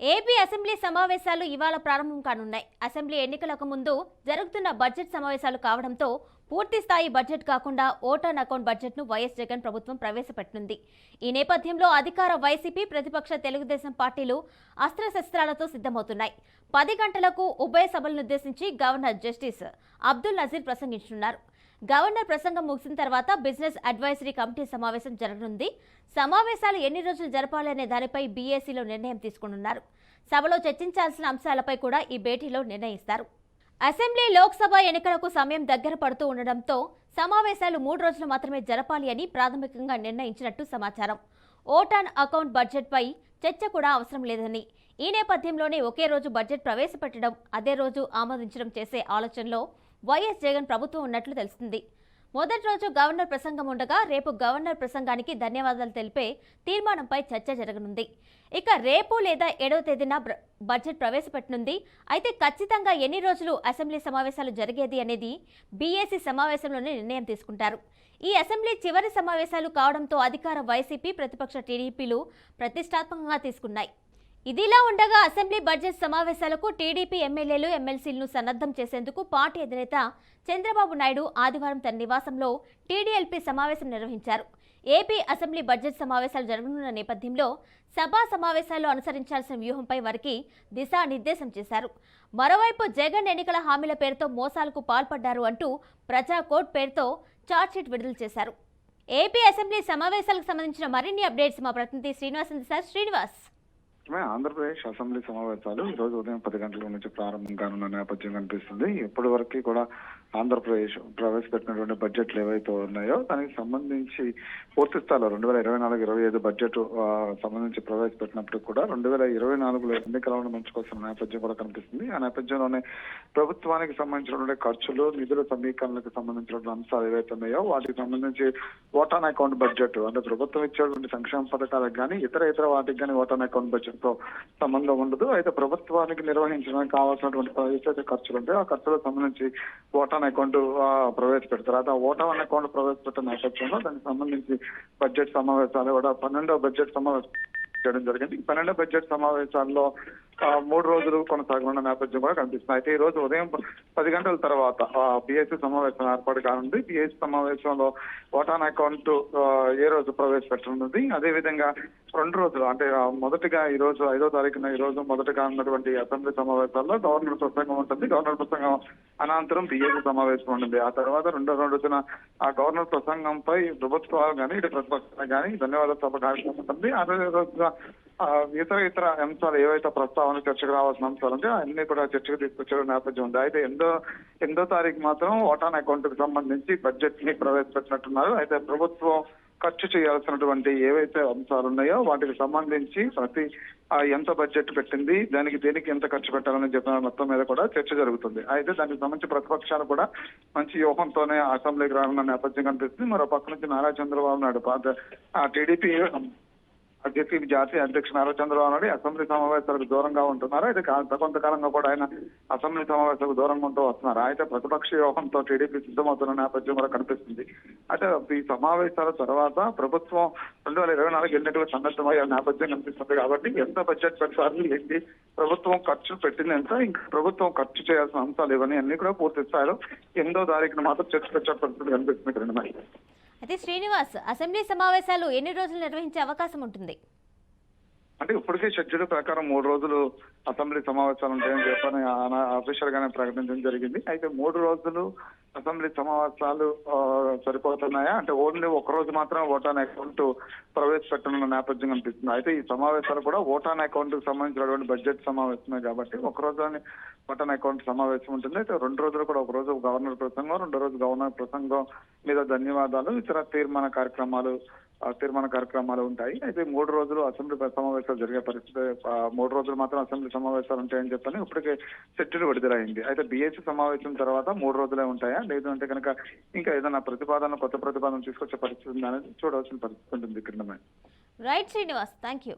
AP assembly సమావేశాలు ఇవాళ ప్రారంభం కానున్నాయి. అసెంబ్లీ ఎన్నికలకు ముందు జరుగుతున్న బడ్జెట్ సమావేశాలు కావడంతో పూర్తి స్థాయి బడ్జెట్ కాకుండా ఓట్ ఆన్ అకౌంట్ బడ్జెట్ను వైఎస్ జగన్ ప్రభుత్వం ప్రవేశపెట్టనుంది. ఈ నేపథ్యంలో అధికార వైసీపీ, ప్రతిపక్ష తెలుగుదేశం పార్టీలు అస్త్రశస్త్రాలతో సిద్ధమవుతున్నాయి. 10 గంటలకు ఉభయ సభలనుద్దేశించి గవర్నర్ జస్టిస్ అబ్దుల్ నజీర్ ప్రసంగించనున్నారు. గవర్నర్ ప్రసంగం ముగిసిన తర్వాత బిజినెస్ అడ్వైజరీ కమిటీ సమావేశం జరగనుంది. సమావేశాలు ఎన్ని రోజులు జరపాలనే దానిపై బీఏసీలో నిర్ణయం తీసుకున్నారు. సభలో చర్చించాల్సిన అంశాలపై కూడా ఈ భేటీలో నిర్ణయిస్తారు. అసెంబ్లీ, లోక్సభ ఎన్నికలకు సమయం దగ్గర పడుతూ ఉండడంతో సమావేశాలు 3 రోజులు మాత్రమే జరపాలి అని ప్రాథమికంగా నిర్ణయించినట్టు సమాచారం. ఓట్ ఆన్ అకౌంట్ బడ్జెట్పై చర్చ కూడా అవసరం లేదని, ఈ నేపథ్యంలోనే ఒకే రోజు బడ్జెట్ ప్రవేశపెట్టడం, అదే రోజు ఆమోదించడం చేసే ఆలోచనలో వైఎస్ జగన్ ప్రభుత్వం ఉన్నట్లు తెలుస్తుంది. మొదటి రోజు గవర్నర్ ప్రసంగం ఉండగా రేపు గవర్నర్ ప్రసంగానికి ధన్యవాదాలు తెలిపే తీర్మానంపై చర్చ జరగనుంది. ఇక రేపు లేదా 7వ తేదీన బడ్జెట్ ప్రవేశపెట్టనుంది. అయితే ఖచ్చితంగా ఎన్ని రోజులు అసెంబ్లీ సమావేశాలు జరిగేది అనేది బీఏసీ సమావేశంలోనే నిర్ణయం తీసుకుంటారు. ఈ అసెంబ్లీ చివరి సమావేశాలు కావడంతో అధికార వైసీపీ, ప్రతిపక్ష టీడీపీలు ప్రతిష్టాత్మకంగా తీసుకున్నాయి. ఇదిలా ఉండగా అసెంబ్లీ బడ్జెట్ సమావేశాలకు టీడీపీ ఎమ్మెల్యేలు, ఎమ్మెల్సీలను సన్నద్ధం చేసేందుకు పార్టీ అధినేత చంద్రబాబు నాయుడు ఆదివారం తన నివాసంలో టీడీఎల్పీ సమావేశం నిర్వహించారు. ఏపీ అసెంబ్లీ బడ్జెట్ సమావేశాలు జరగనున్న నేపథ్యంలో సభా సమావేశాల్లో అనుసరించాల్సిన వ్యూహంపై వారికి దిశానిర్దేశం చేశారు. మరోవైపు జగన్ ఎన్నికల హామీల పేరుతో మోసాలకు పాల్పడ్డారు అంటూ ప్రజా కోర్టు పేరుతో ఛార్జ్షీట్ విడుదల చేశారు. ఏపీ అసెంబ్లీ సమావేశాలకు సంబంధించిన మరిన్ని అప్డేట్స్ మా ప్రతినిధి శ్రీనివాస్ అందిస్తారు. శ్రీనివాస్, ఆంధ్రప్రదేశ్ అసెంబ్లీ సమావేశాలు ఈ రోజు ఉదయం 10 గంటల నుంచి ప్రారంభం కానున్న నేపథ్యం కనిపిస్తుంది. ఇప్పటి వరకు కూడా ఆంధ్రప్రదేశ్ ప్రవేశపెట్టినటువంటి బడ్జెట్లు ఏవైతే ఉన్నాయో దానికి సంబంధించి పూర్తి స్థాయిలో 2024-25 బడ్జెట్ సంబంధించి ప్రవేశపెట్టినప్పుడు కూడా 2024లో ఎన్నికలను మంచుకోవాల్సిన నేపథ్యం కూడా కనిపిస్తుంది. ఆ నేపథ్యంలోనే ప్రభుత్వానికి సంబంధించినటువంటి ఖర్చులు, నిధుల సమీకరణలకు సంబంధించినటువంటి అంశాలు ఏవైతే ఉన్నాయో వాటికి సంబంధించి ఓట్ ఆన్ అకౌంట్ బడ్జెట్, అంటే ప్రభుత్వం ఇచ్చేటువంటి సంక్షేమ పథకాలకు కానీ ఇతర వాటికి కానీ ఓట్ ఆన్ అకౌంట్ బడ్జెట్ తో సంబంధం ఉండదు. అయితే ప్రభుత్వానికి నిర్వహించడానికి కావాల్సినటువంటి ఏదైతే ఖర్చులు ఉంటాయో ఆ ఖర్చులకు సంబంధించి ఓట్ ఆన్ అకౌంట్ ప్రవేశపెడతారు. అయితే ఓట్ ఆన్ అకౌంట్ ప్రవేశపెట్టిన నేపథ్యంలో దానికి సంబంధించి బడ్జెట్ సమావేశాలు కూడా 12వ బడ్జెట్ సమావేశం చేయడం జరిగింది. 12వ బడ్జెట్ సమావేశాల్లో 3 రోజులు కొనసాగనున్న నేపథ్యం కూడా కనిపిస్తుంది. అయితే ఈ రోజు ఉదయం 10 గంటల తర్వాత బీఏసీ సమావేశం ఏర్పాటు కానుంది. బీఏసీ సమావేశంలో ఓట్ ఆన్ అకౌంట్ ఏ రోజు ప్రవేశపెట్టనుంది, అదేవిధంగా 2 రోజులు అంటే మొదటిగా ఈ రోజు 5వ తారీఖున ఈ రోజు మొదటగా ఉన్నటువంటి అసెంబ్లీ సమావేశాల్లో గవర్నర్ ప్రసంగం ఉంటుంది. గవర్నర్ ప్రసంగం అనంతరం బీఏసీ సమావేశం ఉంటుంది. ఆ తర్వాత 2వ రోజున ఆ గవర్నర్ ప్రసంగంపై ప్రభుత్వాలు కానీ ఇటు ప్రతిపక్షాలు కానీ ధన్యవాద సభ కార్యక్రమం ఉంటుంది. అదే రోజున ఇతర అంశాలు ఏవైతే ప్రస్తావన చర్చకు రావాల్సిన అంశాలు ఉంటే అన్ని కూడా చర్చకు తీసుకొచ్చే నేపథ్యం ఉంది. అయితే 8వ తారీఖు మాత్రం ఓట్ ఆన్ అకౌంట్ కు సంబంధించి బడ్జెట్ ని ప్రవేశపెట్టినట్టున్నారు. అయితే ప్రభుత్వం ఖర్చు చేయాల్సినటువంటి ఏవైతే అంశాలు ఉన్నాయో వాటికి సంబంధించి ప్రతి ఎంత బడ్జెట్ పెట్టింది, దేనికి ఎంత ఖర్చు పెట్టాలని చెప్పిన మొత్తం మీద కూడా చర్చ జరుగుతుంది. అయితే దానికి సంబంధించి ప్రతిపక్షాలు కూడా మంచి వ్యూహంతోనే అసెంబ్లీకి రానున్న నేపథ్యం కనిపిస్తుంది. మరో పక్క నుంచి నారా చంద్రబాబు నాయుడు టీడీపీ జాతీయ అధ్యక్షుడు నారా చంద్రబాబు నాయుడు అసెంబ్లీ సమావేశాలకు దూరంగా ఉంటున్నారు. అయితే కొంతకాలంగా కూడా ఆయన అసెంబ్లీ సమావేశాలకు దూరంగా ఉంటూ వస్తున్నారు. అయితే ప్రతిపక్ష వ్యూహంతో టీడీపీ సిద్ధమవుతున్న నేపథ్యం కూడా కనిపిస్తుంది. అయితే ఈ సమావేశాల తర్వాత ప్రభుత్వం 2024 ఎన్నికల సన్నద్ధమయ్యే నేపథ్యం కనిపిస్తుంది. కాబట్టి ఎంత బడ్జెట్ పెట్టాలి, ఏంటి, ప్రభుత్వం ఖర్చు పెట్టింది ఎంత, ఇంకా ప్రభుత్వం ఖర్చు చేయాల్సిన అంశాలు ఇవన్నీ అన్ని కూడా పూర్తి స్థాయిలో 8వ తారీఖున మాత్రం చర్చ పెట్టే పరిస్థితి కనిపిస్తుంది. అయితే శ్రీనివాస్, అసెంబ్లీ సమావేశాలు ఎన్ని రోజులు నిర్వహించే అవకాశం ఉంటుంది? అంటే ఇప్పటికే షెడ్యూల్ ప్రకారం 3 రోజులు అసెంబ్లీ సమావేశాలు ఉంటాయని చెప్పని అఫీషియల్ గానే ప్రకటించడం జరిగింది. అయితే 3 రోజులు అసెంబ్లీ సమావేశాలు సరిపోతున్నాయా అంటే ఓన్లీ 1 రోజు మాత్రం ఓట్ ఆన్ అకౌంట్ ప్రవేశపెట్టనున్న నేపథ్యం కనిపిస్తుంది. అయితే ఈ సమావేశాలు కూడా ఓట్ ఆన్ అకౌంట్ కు సంబంధించినటువంటి బడ్జెట్ సమావేశమే కాబట్టి 1 రోజుని ఓట్ ఆన్ అకౌంట్ సమావేశం ఉంటుంది. అయితే 2 రోజులు కూడా 1 రోజు గవర్నర్ ప్రసంగం, 2వ రోజు గవర్నర్ ప్రసంగం మీద ధన్యవాదాలు, ఇతర తీర్మాన కార్యక్రమాలు ఉంటాయి. అయితే 3 రోజులు అసెంబ్లీ సమావేశాలు జరిగే పరిస్థితి, 3 రోజులు మాత్రం అసెంబ్లీ సమావేశాలు ఉంటాయని చెప్పని ఇప్పటికే షెడ్యూల్ విడుదలైంది. అయితే బీఏసీ సమావేశం తర్వాత 3 రోజులే ఉంటాయా, లేదు అంటే కనుక ఇంకా ఏదైనా కొత్త ప్రతిపాదన తీసుకొచ్చే పరిస్థితి ఉందా అనేది చూడవలసిన పరిస్థితి ఉంటుంది. Right Srinivas, thank you.